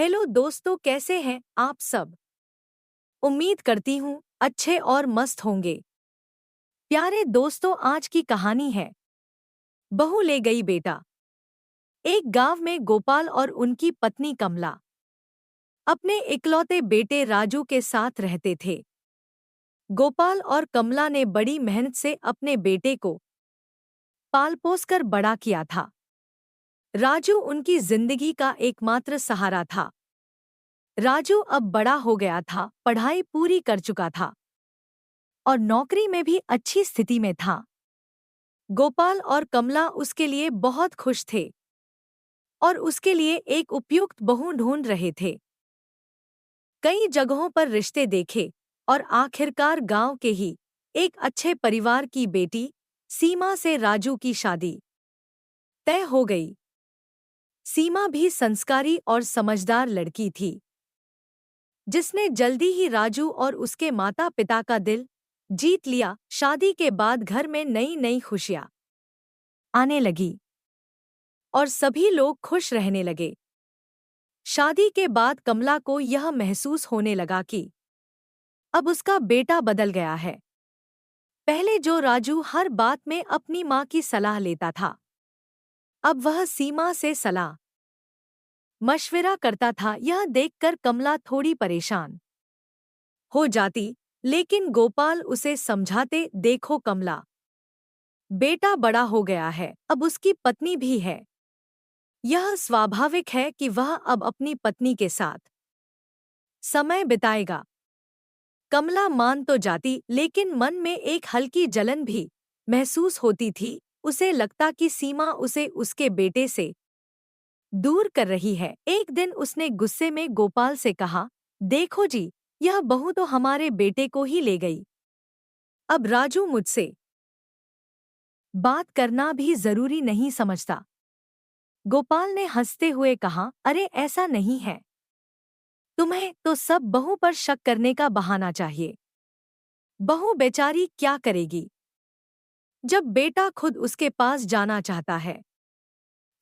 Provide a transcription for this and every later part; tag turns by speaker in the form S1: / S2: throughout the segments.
S1: Hello दोस्तों, कैसे हैं आप सब। उम्मीद करती हूँ अच्छे और मस्त होंगे। प्यारे दोस्तों, आज की कहानी है बहू ले गई बेटा। एक गांव में गोपाल और उनकी पत्नी कमला अपने इकलौते बेटे राजू के साथ रहते थे। गोपाल और कमला ने बड़ी मेहनत से अपने बेटे को पाल पोस कर बड़ा किया था। राजू उनकी जिंदगी का एकमात्र सहारा था। राजू अब बड़ा हो गया था, पढ़ाई पूरी कर चुका था और नौकरी में भी अच्छी स्थिति में था। गोपाल और कमला उसके लिए बहुत खुश थे और उसके लिए एक उपयुक्त बहू ढूंढ रहे थे। कई जगहों पर रिश्ते देखे और आखिरकार गांव के ही एक अच्छे परिवार की बेटी सीमा से राजू की शादी तय हो गई। सीमा भी संस्कारी और समझदार लड़की थी, जिसने जल्दी ही राजू और उसके माता पिता का दिल जीत लिया। शादी के बाद घर में नई नई खुशियां आने लगी और सभी लोग खुश रहने लगे। शादी के बाद कमला को यह महसूस होने लगा कि अब उसका बेटा बदल गया है। पहले जो राजू हर बात में अपनी माँ की सलाह लेता था, अब वह सीमा से सलाह मशविरा करता था। यह देखकर कमला थोड़ी परेशान हो जाती, लेकिन गोपाल उसे समझाते, देखो कमला, बेटा बड़ा हो गया है, अब उसकी पत्नी भी है। यह स्वाभाविक है कि वह अब अपनी पत्नी के साथ समय बिताएगा। कमला मान तो जाती, लेकिन मन में एक हल्की जलन भी महसूस होती थी। उसे लगता कि सीमा उसे उसके बेटे से दूर कर रही है। एक दिन उसने गुस्से में गोपाल से कहा, देखो जी, यह बहू तो हमारे बेटे को ही ले गई। अब राजू मुझसे बात करना भी जरूरी नहीं समझता। गोपाल ने हंसते हुए कहा, अरे ऐसा नहीं है, तुम्हें तो सब बहू पर शक करने का बहाना चाहिए। बहू बेचारी क्या करेगी जब बेटा खुद उसके पास जाना चाहता है।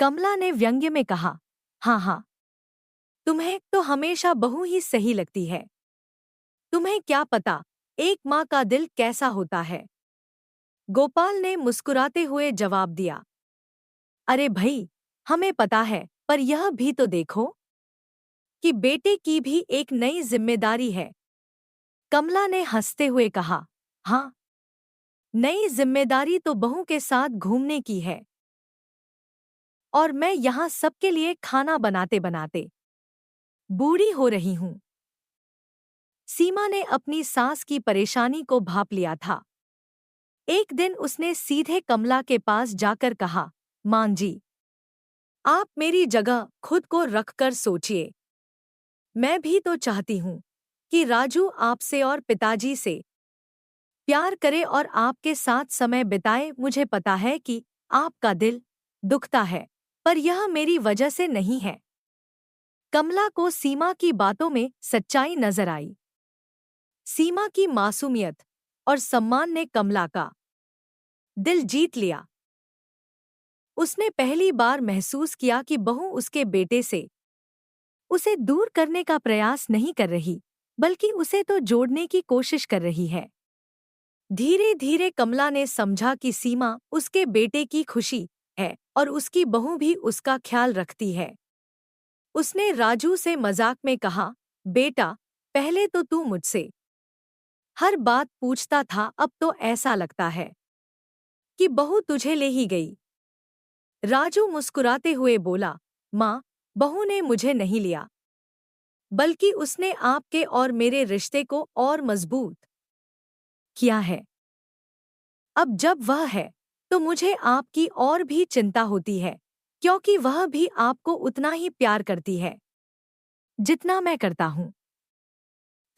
S1: कमला ने व्यंग्य में कहा, हाँ हाँ, तुम्हें तो हमेशा बहू ही सही लगती है। तुम्हें क्या पता एक माँ का दिल कैसा होता है। गोपाल ने मुस्कुराते हुए जवाब दिया, अरे भई, हमें पता है, पर यह भी तो देखो कि बेटे की भी एक नई जिम्मेदारी है। कमला ने हंसते हुए कहा, हाँ, नई जिम्मेदारी तो बहू के साथ घूमने की है, और मैं यहाँ सबके लिए खाना बनाते बनाते बूढ़ी हो रही हूँ। सीमा ने अपनी सास की परेशानी को भांप लिया था। एक दिन उसने सीधे कमला के पास जाकर कहा, मां जी, आप मेरी जगह खुद को रखकर सोचिए। मैं भी तो चाहती हूँ कि राजू आपसे और पिताजी से प्यार करे और आपके साथ समय बिताए। मुझे पता है कि आपका दिल दुखता है, पर यह मेरी वजह से नहीं है। कमला को सीमा की बातों में सच्चाई नजर आई। सीमा की मासूमियत और सम्मान ने कमला का दिल जीत लिया। उसने पहली बार महसूस किया कि बहू उसके बेटे से उसे दूर करने का प्रयास नहीं कर रही, बल्कि उसे तो जोड़ने की कोशिश कर रही है। धीरे धीरे कमला ने समझा कि सीमा उसके बेटे की खुशी है और उसकी बहू भी उसका ख्याल रखती है। उसने राजू से मजाक में कहा, बेटा, पहले तो तू मुझसे हर बात पूछता था, अब तो ऐसा लगता है कि बहू तुझे ले ही गई। राजू मुस्कुराते हुए बोला, माँ, बहू ने मुझे नहीं लिया, बल्कि उसने आपके और मेरे रिश्ते को और मजबूत किया है। अब जब वह है, तो मुझे आपकी और भी चिंता होती है, क्योंकि वह भी आपको उतना ही प्यार करती है जितना मैं करता हूँ।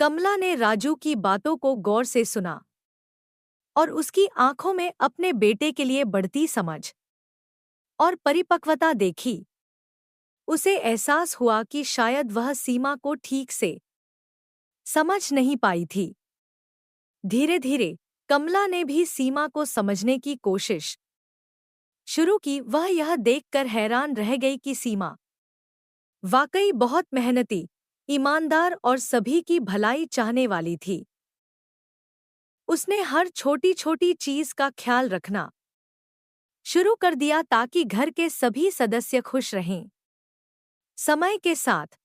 S1: कमला ने राजू की बातों को गौर से सुना और उसकी आंखों में अपने बेटे के लिए बढ़ती समझ और परिपक्वता देखी। उसे एहसास हुआ कि शायद वह सीमा को ठीक से समझ नहीं पाई थी। धीरे धीरे कमला ने भी सीमा को समझने की कोशिश शुरू की। वह यह देखकर हैरान रह गई कि सीमा वाकई बहुत मेहनती, ईमानदार और सभी की भलाई चाहने वाली थी। उसने हर छोटी छोटी चीज का ख्याल रखना शुरू कर दिया ताकि घर के सभी सदस्य खुश रहें। समय के साथ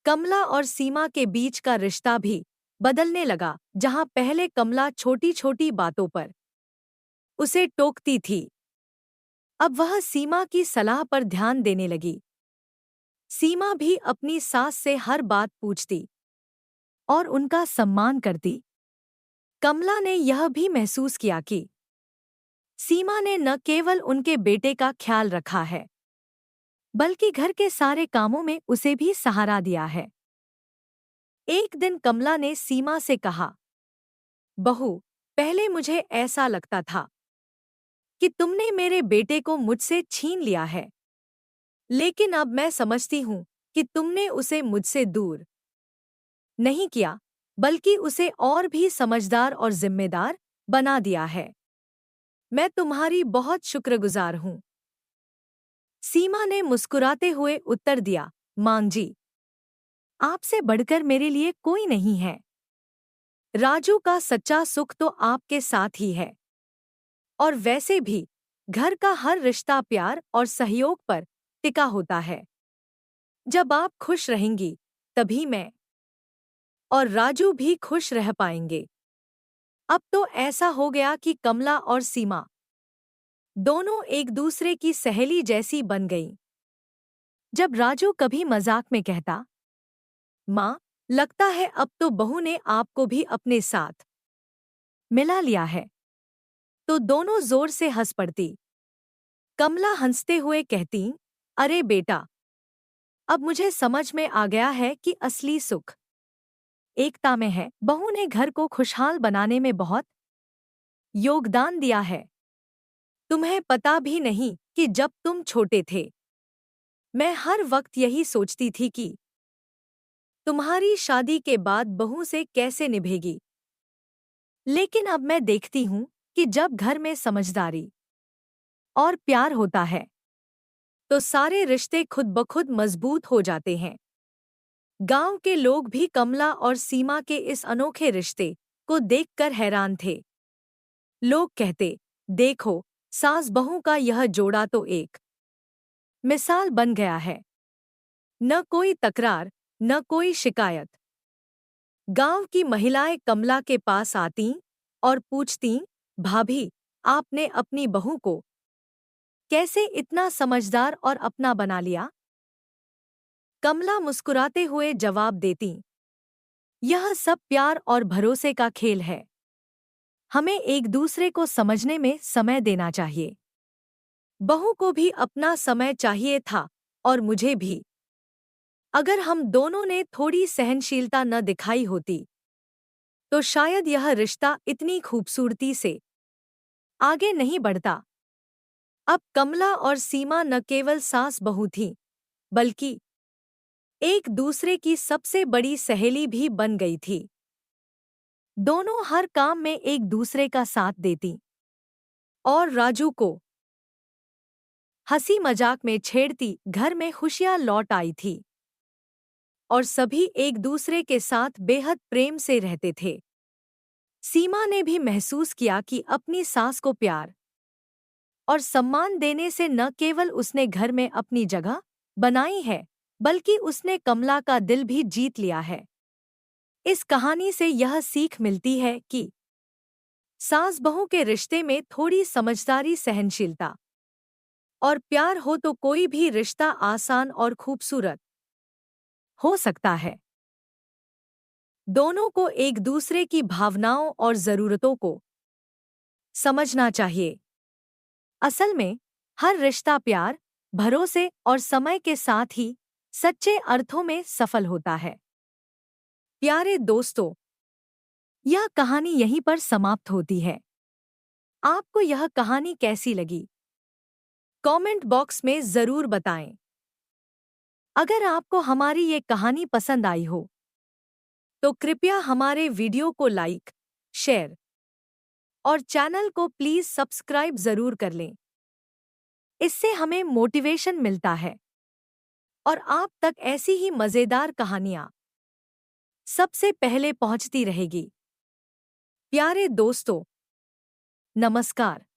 S1: कमला और सीमा के बीच का रिश्ता भी बदलने लगा। जहां पहले कमला छोटी छोटी बातों पर उसे टोकती थी, अब वह सीमा की सलाह पर ध्यान देने लगी। सीमा भी अपनी सास से हर बात पूछती और उनका सम्मान करती। कमला ने यह भी महसूस किया कि सीमा ने न केवल उनके बेटे का ख्याल रखा है, बल्कि घर के सारे कामों में उसे भी सहारा दिया है। एक दिन कमला ने सीमा से कहा, बहू, पहले मुझे ऐसा लगता था कि तुमने मेरे बेटे को मुझसे छीन लिया है, लेकिन अब मैं समझती हूँ कि तुमने उसे मुझसे दूर नहीं किया, बल्कि उसे और भी समझदार और जिम्मेदार बना दिया है। मैं तुम्हारी बहुत शुक्रगुजार हूँ। सीमा ने मुस्कुराते हुए उत्तर दिया, मां जी, आपसे बढ़कर मेरे लिए कोई नहीं है। राजू का सच्चा सुख तो आपके साथ ही है, और वैसे भी घर का हर रिश्ता प्यार और सहयोग पर टिका होता है। जब आप खुश रहेंगी, तभी मैं और राजू भी खुश रह पाएंगे। अब तो ऐसा हो गया कि कमला और सीमा दोनों एक दूसरे की सहेली जैसी बन गईं। जब राजू कभी मजाक में कहता, माँ, लगता है अब तो बहू ने आपको भी अपने साथ मिला लिया है, तो दोनों जोर से हंस पड़ती। कमला हंसते हुए कहती, अरे बेटा, अब मुझे समझ में आ गया है कि असली सुख एकता में है। बहू ने घर को खुशहाल बनाने में बहुत योगदान दिया है। तुम्हें पता भी नहीं कि जब तुम छोटे थे, मैं हर वक्त यही सोचती थी कि तुम्हारी शादी के बाद बहू से कैसे निभेगी। लेकिन अब मैं देखती हूँ कि जब घर में समझदारी और प्यार होता है, तो सारे रिश्ते खुद ब खुद मजबूत हो जाते हैं। गांव के लोग भी कमला और सीमा के इस अनोखे रिश्ते को देखकर हैरान थे। लोग कहते, देखो, सास बहू का यह जोड़ा तो एक मिसाल बन गया है। न कोई तकरार, न कोई शिकायत। गांव की महिलाएं कमला के पास आतीं और पूछतीं, भाभी, आपने अपनी बहू को कैसे इतना समझदार और अपना बना लिया? कमला मुस्कुराते हुए जवाब देती, यह सब प्यार और भरोसे का खेल है। हमें एक दूसरे को समझने में समय देना चाहिए। बहू को भी अपना समय चाहिए था और मुझे भी। अगर हम दोनों ने थोड़ी सहनशीलता न दिखाई होती, तो शायद यह रिश्ता इतनी खूबसूरती से आगे नहीं बढ़ता। अब कमला और सीमा न केवल सास बहू थीं, बल्कि एक दूसरे की सबसे बड़ी सहेली भी बन गई थी। दोनों हर काम में एक दूसरे का साथ देती और राजू को हंसी मजाक में छेड़ती। घर में खुशियां लौट आई थी और सभी एक दूसरे के साथ बेहद प्रेम से रहते थे। सीमा ने भी महसूस किया कि अपनी सास को प्यार और सम्मान देने से न केवल उसने घर में अपनी जगह बनाई है, बल्कि उसने कमला का दिल भी जीत लिया है। इस कहानी से यह सीख मिलती है कि सास बहू के रिश्ते में थोड़ी समझदारी, सहनशीलता और प्यार हो तो कोई भी रिश्ता आसान और खूबसूरत हो सकता है। दोनों को एक दूसरे की भावनाओं और जरूरतों को समझना चाहिए। असल में हर रिश्ता प्यार, भरोसे और समय के साथ ही सच्चे अर्थों में सफल होता है। प्यारे दोस्तों, यह कहानी यहीं पर समाप्त होती है। आपको यह कहानी कैसी लगी? कमेंट बॉक्स में जरूर बताएं। अगर आपको हमारी ये कहानी पसंद आई हो, तो कृपया हमारे वीडियो को लाइक, शेयर और चैनल को प्लीज सब्सक्राइब जरूर कर लें। इससे हमें मोटिवेशन मिलता है और आप तक ऐसी ही मज़ेदार कहानियाँ सबसे पहले पहुंचती रहेगी। प्यारे दोस्तों, नमस्कार।